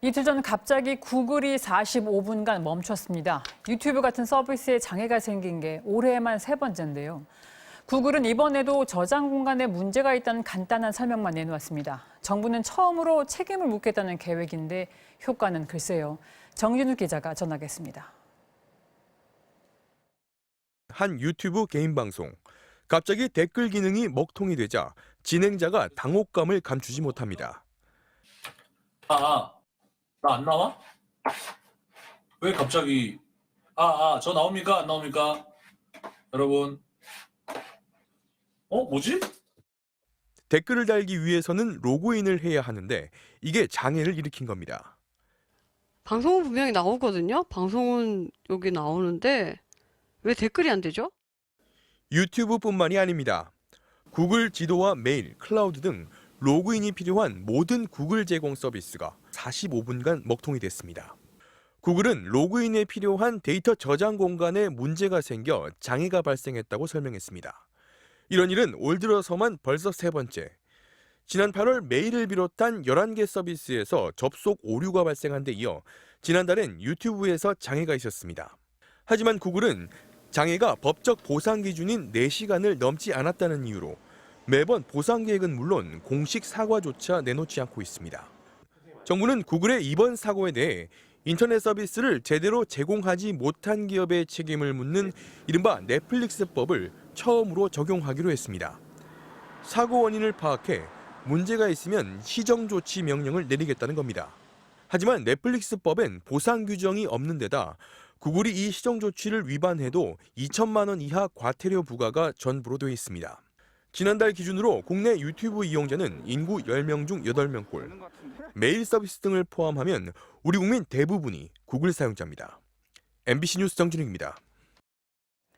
이틀 전 갑자기 구글이 45분간 멈췄습니다. 유튜브 같은 서비스에 장애가 생긴 게 올해에만 3번째인데요. 구글은 이번에도 저장 공간에 문제가 있다는 간단한 설명만 내놓았습니다. 정부는 처음으로 책임을 묻겠다는 계획인데 효과는 글쎄요. 정진우 기자가 전하겠습니다. 한 유튜브 개인 방송. 갑자기 댓글 기능이 먹통이 되자 진행자가 당혹감을 감추지 못합니다. 나 안 나와? 왜 갑자기 저 나옵니까? 안 나옵니까? 여러분. 뭐지? 댓글을 달기 위해서는 로그인을 해야 하는데 이게 장애를 일으킨 겁니다. 방송은 분명히 나오거든요. 방송은 여기 나오는데 왜 댓글이 안 되죠? 유튜브뿐만이 아닙니다. 구글 지도와 메일, 클라우드 등 로그인이 필요한 모든 구글 제공 서비스가 45분간 먹통이 됐습니다. 구글은 로그인에 필요한 데이터 저장 공간에 문제가 생겨 장애가 발생했다고 설명했습니다. 이런 일은 올 들어서만 벌써 3번째. 지난 8월 메일을 비롯한 11개 서비스에서 접속 오류가 발생한 데 이어 지난달엔 유튜브에서 장애가 있었습니다. 하지만 구글은 장애가 법적 보상 기준인 4시간을 넘지 않았다는 이유로 매번 보상 계획은 물론 공식 사과조차 내놓지 않고 있습니다. 정부는 구글의 이번 사고에 대해 인터넷 서비스를 제대로 제공하지 못한 기업의 책임을 묻는 이른바 넷플릭스법을 처음으로 적용하기로 했습니다. 사고 원인을 파악해 문제가 있으면 시정조치 명령을 내리겠다는 겁니다. 하지만 넷플릭스법엔 보상 규정이 없는 데다 구글이 이 시정조치를 위반해도 2천만 원 이하 과태료 부과가 전부로 되어 있습니다. 지난달 기준으로 국내 유튜브 이용자는 인구 10명 중 8명꼴, 메일 서비스 등을 포함하면 우리 국민 대부분이 구글 사용자입니다. MBC 뉴스 정준익입니다.